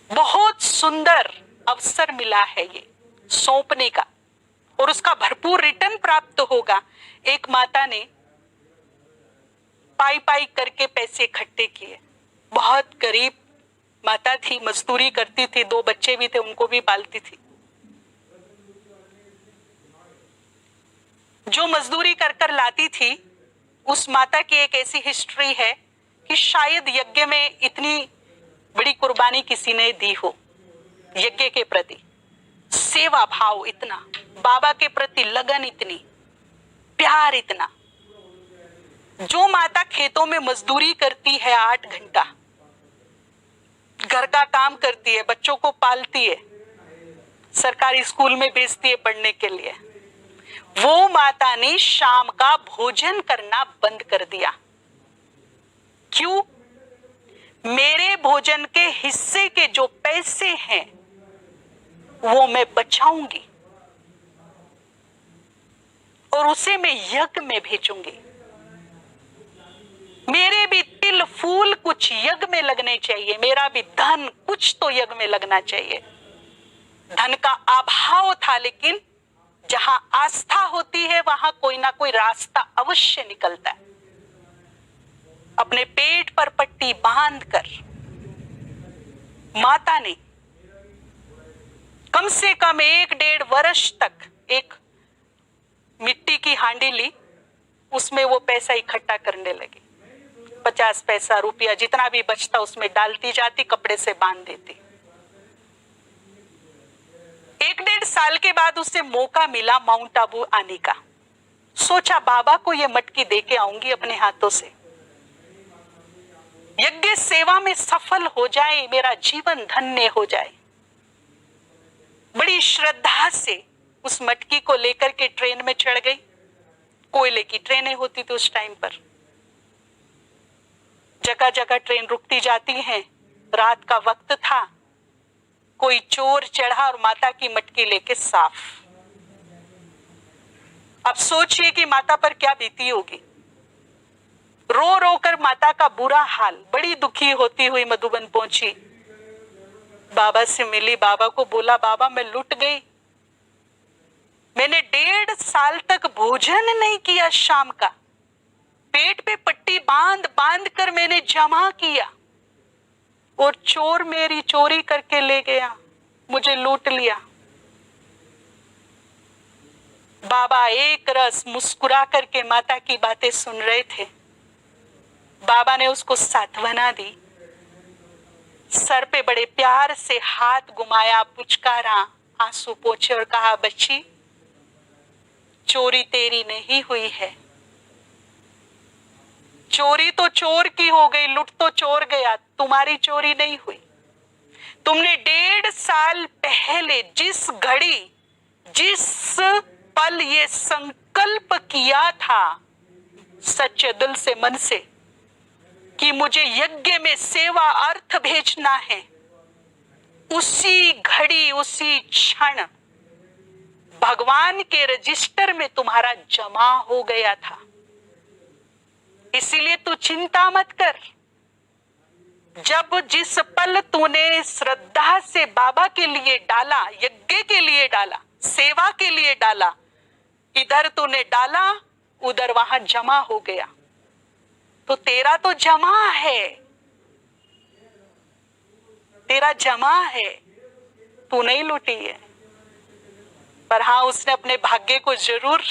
बहुत सुंदर अवसर मिला है ये सौंपने का, और उसका भरपूर रिटर्न प्राप्त होगा। एक माता ने पाई पाई करके पैसे इकट्ठे किए। बहुत गरीब माता थी, मजदूरी करती थी, 2 बच्चे भी थे, उनको भी पालती थी। जो मजदूरी कर कर लाती थी, उस माता की एक ऐसी हिस्ट्री है कि शायद यज्ञ में इतनी बड़ी कुर्बानी किसी ने दी हो। यज्ञ के प्रति सेवा भाव इतना, बाबा के प्रति लगन इतनी, प्यार इतना। जो माता खेतों में मजदूरी करती है 8 घंटा, घर का काम करती है, बच्चों को पालती है, सरकारी स्कूल में भेजती है पढ़ने के लिए, वो माता ने शाम का भोजन करना बंद कर दिया। क्यों? मेरे भोजन के हिस्से के जो पैसे हैं वो मैं बचाऊंगी और उसे मैं यज्ञ में भेजूंगी। मेरे भी तिल फूल कुछ यज्ञ में लगने चाहिए, मेरा भी धन कुछ तो यज्ञ में लगना चाहिए। धन का अभाव था, लेकिन जहां आस्था होती है वहां कोई ना कोई रास्ता अवश्य निकलता है। अपने पेट पर पट्टी बांधकर माता ने कम से कम 1-1.5 वर्ष तक एक मिट्टी की हांडी ली, उसमें वो पैसा इकट्ठा करने लगी। 50 पैसा, रुपया, जितना भी बचता उसमें डालती जाती, कपड़े से बांध देती। 1-1.5 साल के बाद उसे मौका मिला माउंट आबू आने का। सोचा बाबा को ये मटकी देके आऊंगी अपने हाथों से, यज्ञ सेवा में सफल हो जाए, मेरा जीवन धन्य हो जाए। बड़ी श्रद्धा से उस मटकी को लेकर के ट्रेन में चढ़ गई। कोयले की ट्रेनें होती थी उस टाइम पर, जगह जगह ट्रेन रुकती जाती हैं। रात का वक्त था, कोई चोर चढ़ा और माता की मटकी लेके साफ। अब सोचिए कि माता पर क्या बीती होगी। रो रो कर माता का बुरा हाल, बड़ी दुखी होती हुई मधुबन पहुंची, बाबा से मिली। बाबा को बोला, बाबा मैं लुट गई, मैंने 1.5 साल तक भोजन नहीं किया शाम का, पेट पे पट्टी बांध बांध कर मैंने जमा किया और चोर मेरी चोरी करके ले गया, मुझे लूट लिया। बाबा एक रस मुस्कुरा करके माता की बातें सुन रहे थे। बाबा ने उसको सांत्वना दी, सर पे बड़े प्यार से हाथ घुमाया, पुचकारा, आंसू पोंछे और कहा, बच्ची चोरी तेरी नहीं हुई है, चोरी तो चोर की हो गई, लुट तो चोर गया, तुम्हारी चोरी नहीं हुई। तुमने 1.5 साल पहले जिस घड़ी, जिस पल ये संकल्प किया था सच्चे दिल से, मन से, कि मुझे यज्ञ में सेवा अर्थ भेजना है, उसी घड़ी, उसी क्षण भगवान के रजिस्टर में तुम्हारा जमा हो गया था। इसीलिए तू चिंता मत कर, जब जिस पल तूने श्रद्धा से बाबा के लिए डाला, यज्ञ के लिए डाला, सेवा के लिए डाला, इधर तूने डाला, उधर वहां जमा हो गया। तो तेरा तो जमा है, तेरा जमा है, तू नहीं लूटी है। पर हाँ, उसने अपने भाग्य को जरूर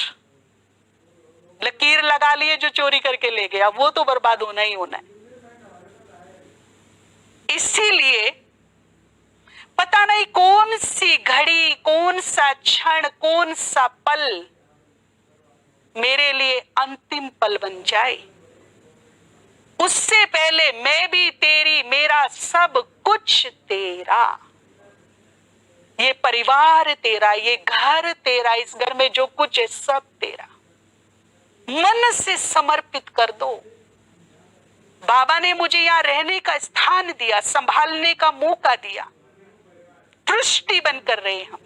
लकीर लगा लिए, जो चोरी करके ले गया वो तो बर्बाद होना ही होना है। इसीलिए पता नहीं कौन सी घड़ी, कौन सा क्षण, कौन सा पल मेरे लिए अंतिम पल बन जाए, उससे पहले मैं भी तेरी, मेरा सब कुछ तेरा, ये परिवार तेरा, ये घर तेरा, इस घर में जो कुछ है सब तेरा। मन से समर्पित कर दो। बाबा ने मुझे यहाँ रहने का स्थान दिया, संभालने का मौका दिया, दृष्टि बन कर रहे हम,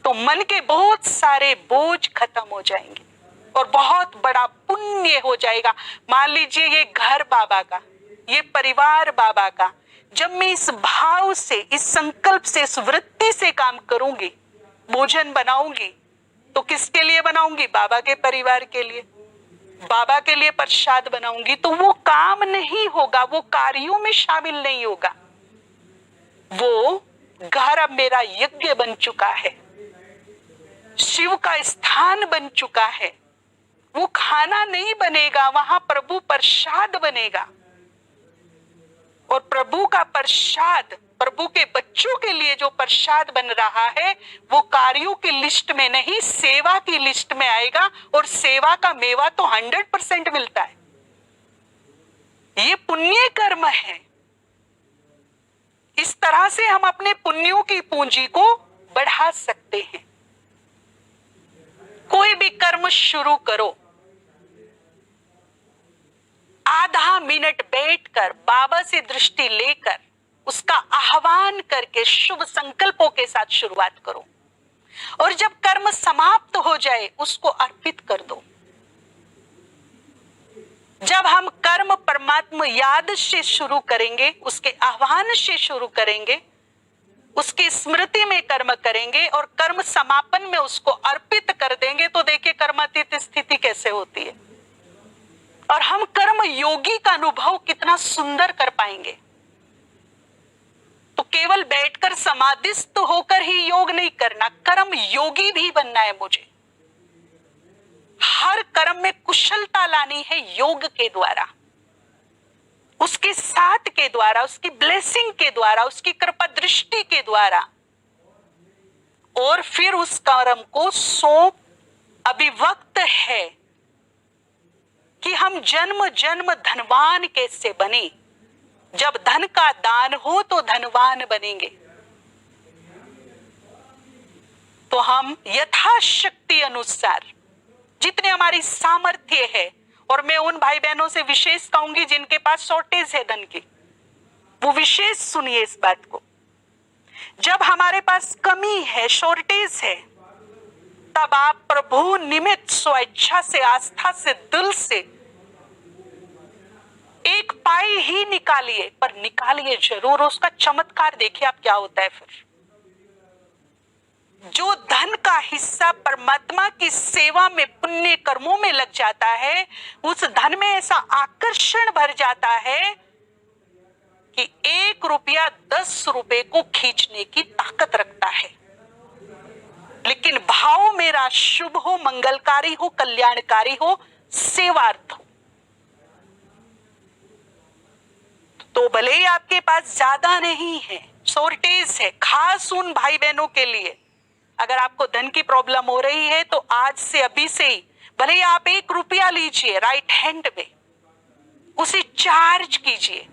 तो मन के बहुत सारे बोझ खत्म हो जाएंगे और बहुत बड़ा पुण्य हो जाएगा। मान लीजिए ये घर बाबा का, ये परिवार बाबा का, जब मैं इस भाव से, इस संकल्प से, इस वृत्ति से काम करूंगी, भोजन बनाऊंगी, तो किसके लिए बनाऊंगी? बाबा के परिवार के लिए, बाबा के लिए प्रसाद बनाऊंगी, तो वो काम नहीं होगा, वो कार्यों में शामिल नहीं होगा। वो घर अब मेरा यज्ञ बन चुका है, शिव का स्थान बन चुका है। वो खाना नहीं बनेगा, वहां प्रभु प्रसाद बनेगा। और प्रभु का प्रसाद, प्रभु के बच्चों के लिए जो प्रसाद बन रहा है, वो कार्यों की लिस्ट में नहीं, सेवा की लिस्ट में आएगा। और सेवा का मेवा तो 100% मिलता है। ये पुण्य कर्म है। इस तरह से हम अपने पुण्यों की पूंजी को बढ़ा सकते हैं। कोई भी कर्म शुरू करो, आधा मिनट बैठकर बाबा से दृष्टि लेकर उसका आह्वान करके शुभ संकल्पों के साथ शुरुआत करो। और जब कर्म समाप्त हो जाए उसको अर्पित कर दो। जब हम कर्म परमात्मा याद से शुरू करेंगे, उसके आह्वान से शुरू करेंगे, उसकी स्मृति में कर्म करेंगे और कर्म समापन में उसको अर्पित कर देंगे, तो देखिए कर्मातीत स्थिति कैसे होती है। और हम कर्म योगी का अनुभव कितना सुंदर कर पाएंगे। तो केवल बैठकर समाधिस्थ होकर ही योग नहीं करना, कर्म योगी भी बनना है मुझे। हर कर्म में कुशलता लानी है योग के द्वारा, उसके साथ के द्वारा, उसकी ब्लेसिंग के द्वारा, उसकी कृपा दृष्टि के द्वारा। और फिर उस कर्म को सौंप। अभी वक्त है कि हम जन्म जन्म धनवान कैसे बने। जब धन का दान हो तो धनवान बनेंगे। तो हम यथाशक्ति अनुसार जितने हमारी सामर्थ्य है, और मैं उन भाई बहनों से विशेष कहूंगी जिनके पास शॉर्टेज है धन की, वो विशेष सुनिए इस बात को। जब हमारे पास कमी है, शॉर्टेज है, तब आप प्रभु निमित्त स्वेच्छा से, आस्था से, दिल से एक पाई ही निकालिए, पर निकालिए जरूर। उसका चमत्कार देखिए आप क्या होता है। फिर जो धन का हिस्सा परमात्मा की सेवा में, पुण्य कर्मों में लग जाता है, उस धन में ऐसा आकर्षण भर जाता है कि 1 रुपया 10 रुपए को खींचने की ताकत रखता है। लेकिन भाव मेरा शुभ हो, मंगलकारी हो, कल्याणकारी हो, सेवार्थ हो, तो भले ही आपके पास ज्यादा नहीं है, शॉर्टेज है, खास उन भाई बहनों के लिए अगर आपको धन की प्रॉब्लम हो रही है, तो आज से, अभी से ही, भले ही आप 1 रुपया लीजिए राइट हैंड में, उसे चार्ज कीजिए,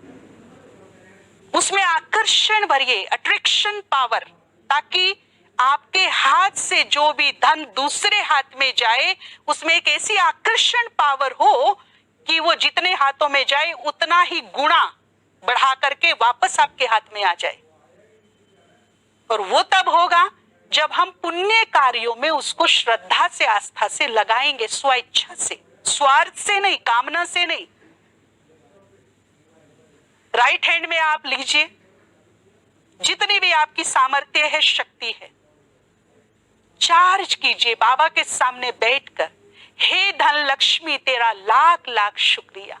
उसमें आकर्षण भरिए, अट्रैक्शन पावर, ताकि आपके हाथ से जो भी धन दूसरे हाथ में जाए, उसमें एक ऐसी आकर्षण पावर हो कि वो जितने हाथों में जाए उतना ही गुणा बढ़ा करके वापस आपके हाथ में आ जाए। और वो तब होगा जब हम पुण्य कार्यों में उसको श्रद्धा से, आस्था से लगाएंगे, स्वेच्छा से, स्वार्थ से नहीं, कामना से नहीं। राइट हैंड में आप लीजिए, जितनी भी आपकी सामर्थ्य है, शक्ति है, चार्ज कीजिए बाबा के सामने बैठकर। हे धन लक्ष्मी, तेरा लाख लाख शुक्रिया,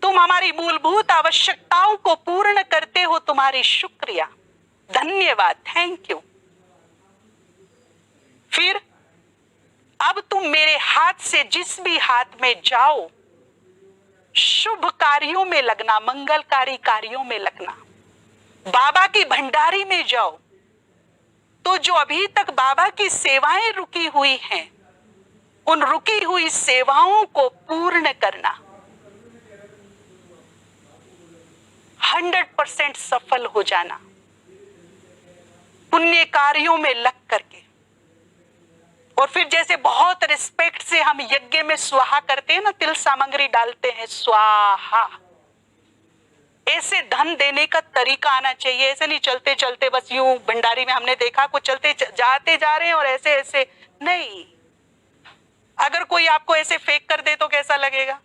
तुम हमारी मूलभूत आवश्यकताओं को पूर्ण करते हो, तुम्हारी शुक्रिया, धन्यवाद, थैंक यू। फिर अब तुम मेरे हाथ से जिस भी हाथ में जाओ, शुभ कार्यों में लगना, मंगलकारी कार्यों में लगना। बाबा की भंडारी में जाओ तो जो अभी तक बाबा की सेवाएं रुकी हुई हैं, उन रुकी हुई सेवाओं को पूर्ण करना, 100% सफल हो जाना, पुण्य कार्यों में लग करके। और फिर जैसे बहुत रिस्पेक्ट से हम यज्ञ में स्वाहा करते हैं ना, तिल सामग्री डालते हैं, स्वाहा, ऐसे धन देने का तरीका आना चाहिए। ऐसे नहीं चलते चलते बस यूं, भंडारी में हमने देखा कुछ चलते जाते जा रहे हैं और ऐसे ऐसे नहीं। अगर कोई आपको ऐसे फेंक कर दे तो कैसा लगेगा?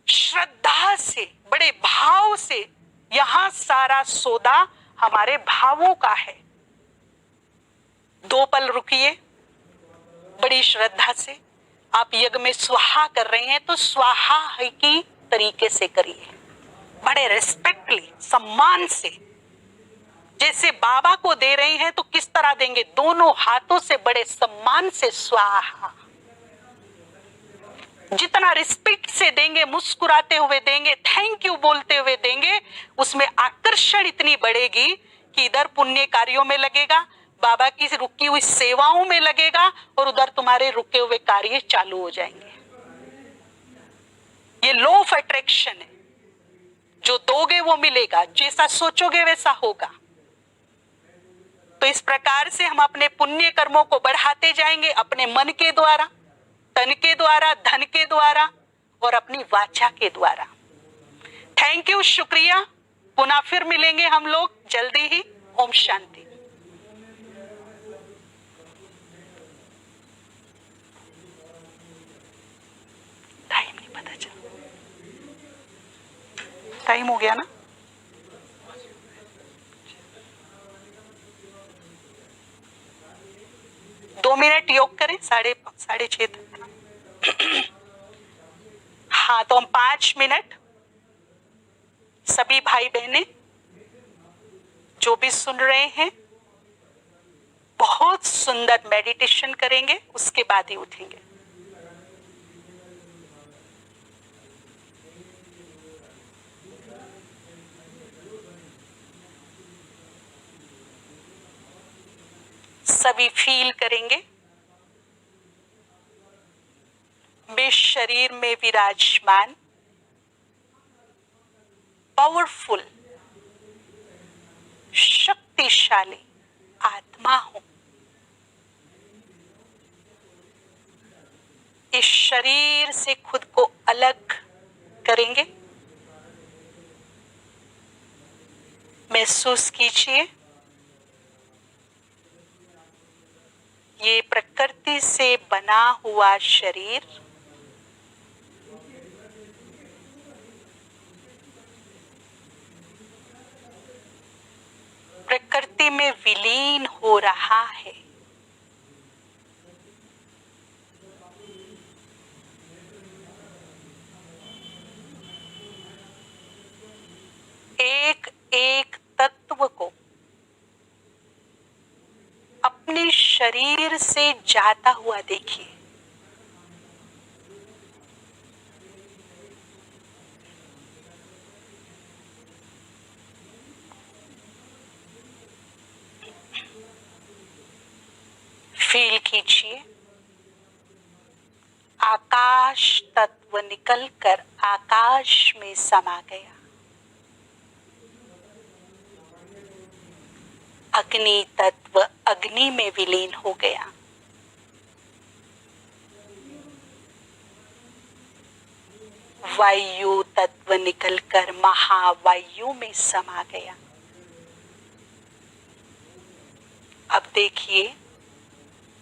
श्रद्धा से, बड़े भाव से, यहां सारा सौदा हमारे भावों का है। 2 पल रुकिए, बड़ी श्रद्धा से आप यज्ञ में स्वाहा कर रहे हैं तो स्वाहा है की तरीके से करिए, बड़े रिस्पेक्टली, सम्मान से। जैसे बाबा को दे रहे हैं तो किस तरह देंगे? दोनों हाथों से, बड़े सम्मान से स्वाहा। जितना रिस्पेक्ट से देंगे, मुस्कुराते हुए देंगे, थैंक यू बोलते हुए देंगे, उसमें आकर्षण इतनी बढ़ेगी कि इधर पुण्य कार्यों में लगेगा, बाबा की रुकी हुई सेवाओं में लगेगा, और उधर तुम्हारे रुके हुए कार्य चालू हो जाएंगे। ये लॉ ऑफ अट्रैक्शन है, जो दोगे वो मिलेगा, जैसा सोचोगे वैसा होगा। तो इस प्रकार से हम अपने पुण्य कर्मों को बढ़ाते जाएंगे, अपने मन के द्वारा, तन के द्वारा, धन के द्वारा और अपनी वाचा के द्वारा। थैंक यू, शुक्रिया। पुनः फिर मिलेंगे हम लोग जल्दी ही। ओम शांति। टाइम नहीं पता चला, टाइम हो गया ना? दो मिनट योग करें, साढ़े 6:30 तक। हाँ, तो हम 5 मिनट सभी भाई बहनें जो भी सुन रहे हैं, बहुत सुंदर मेडिटेशन करेंगे, उसके बाद ही उठेंगे। सभी फील करेंगे मैं शरीर में विराजमान पावरफुल, शक्तिशाली आत्मा हूं। इस शरीर से खुद को अलग करेंगे। महसूस कीजिए ये प्रकृति से बना हुआ शरीर प्रकृति में विलीन हो रहा है। एक एक तत्व को अपने शरीर से जाता हुआ देखिए। फील कीजिए आकाश तत्व निकलकर आकाश में समा गया। अग्नि तत्व अग्नि में विलीन हो गया। वायु तत्व निकलकर महावायु में समा गया। अब देखिए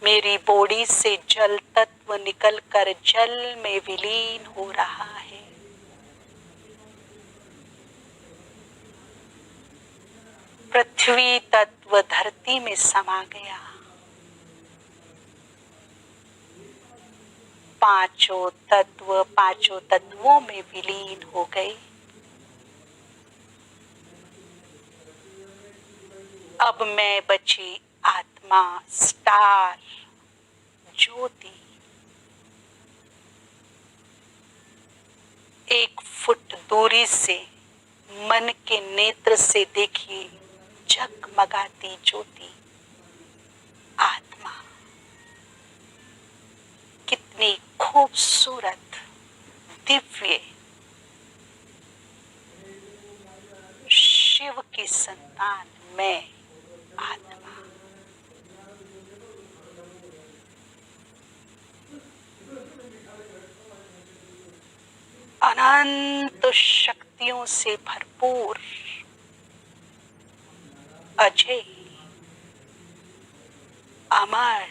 मेरी बॉडी से जल तत्व निकलकर जल में विलीन हो रहा है। पृथ्वी तत्व धरती में समा गया। पांचों तत्वों में विलीन हो गए। अब मैं बची आत्मा, स्टार, ज्योति। 1 फुट दूरी से मन के नेत्र से देखिए, जगमगाती ज्योति, आत्मा। कितनी खूबसूरत, दिव्य, शिव की संतान मैं, आत्मा। अनंत शक्तियों से भरपूर, अजय, अमर,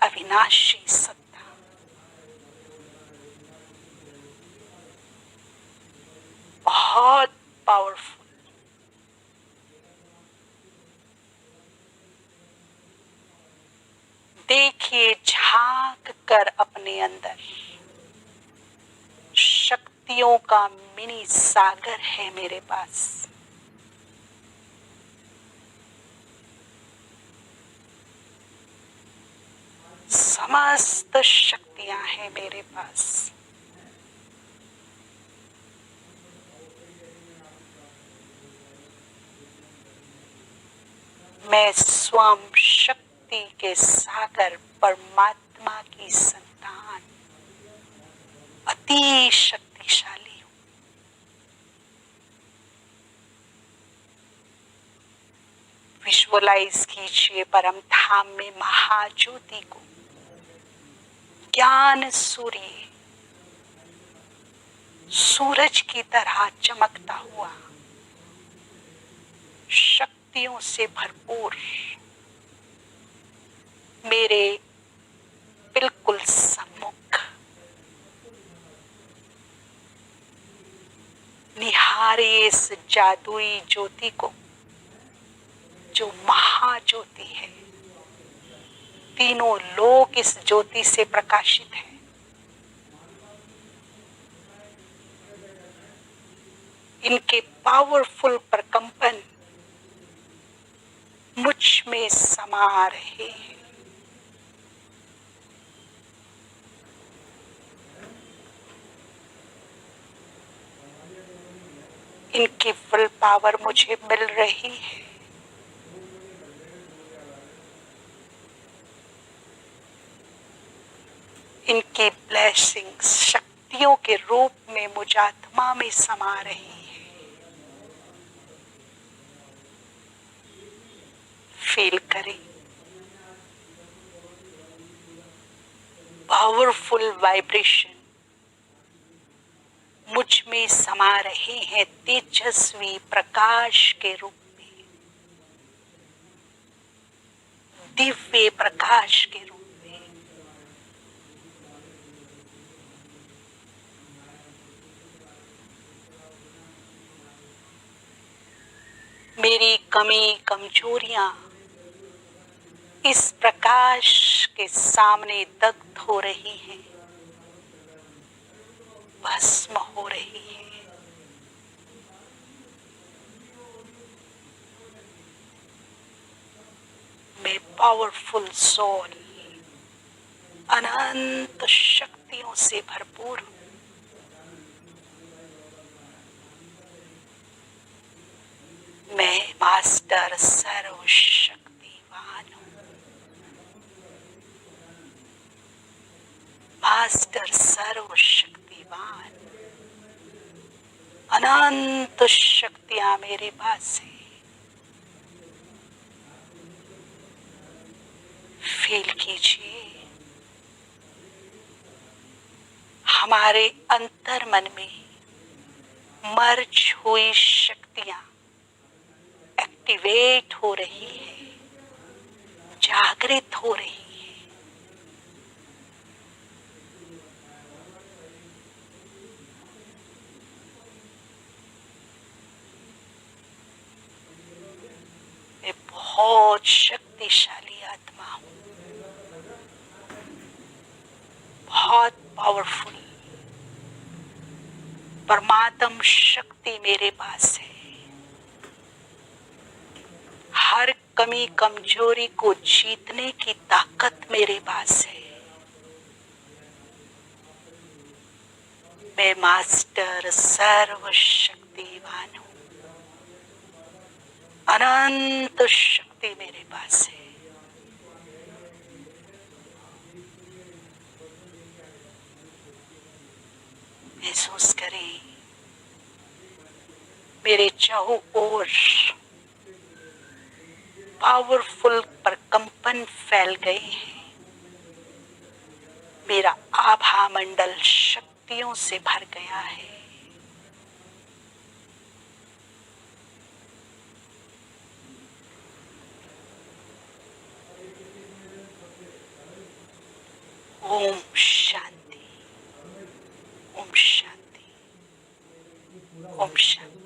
अविनाशी सत्ता। बहुत पावरफुल। देखिए, झांक कर अपने अंदर शक्तियों का मिनी सागर है मेरे पास। समस्त शक्तियां हैं मेरे पास। मैं स्वयं शक्ति के सागर परमात्मा की संतान, अति शक्तिशाली हूं। विजुअलाइज कीजिए परम धाम में महाज्योति को, ज्ञान सूर्य, सूरज की तरह चमकता हुआ, शक्तियों से भरपूर, मेरे बिल्कुल सम्मुख। निहारिए इस जादुई ज्योति को, जो महाज्योति है। तीनों लोक इस ज्योति से प्रकाशित है। इनके पावरफुल प्रकंपन मुझ में समा रहे हैं। इनकी विल पावर मुझे मिल रही है। इनकी ब्लेसिंग्स शक्तियों के रूप में मुझ आत्मा में समा रही है। फील करें, पावरफुल वाइब्रेशन मुझ में समा रहे हैं, तेजस्वी प्रकाश के रूप में, दिव्य प्रकाश के रूप में। मेरी कमी कमजोरियां इस प्रकाश के सामने दग्ध हो रही हैं, भस्म हो रही है। मैं पावरफुल सोल, अनंत शक्तियों से भरपूर हूं। मैं मास्टर सर्वशक्तिवान हूं। मास्टर सर्वशक्तिवान, अनंत शक्तियां मेरे पास है। फील कीजिए, हमारे अंतर मन में मर्ज हुई शक्तियां एक्टिवेट हो रही है, जागृत हो रही है। बहुत शक्तिशाली आत्मा हूँ, बहुत पावरफुल परमात्म शक्ति मेरे पास है। हर कमी कमजोरी को जीतने की ताकत मेरे पास है। मैं मास्टर सर्वशक्तिवान हूँ, अनंत शक्ति मेरे पास है। महसूस करें मेरे चारों ओर पावरफुल प्रकंपन फैल गए हैं। मेरा आभा मंडल शक्तियों से भर गया है। ओम शांति, ओम शांति, ओम शांति।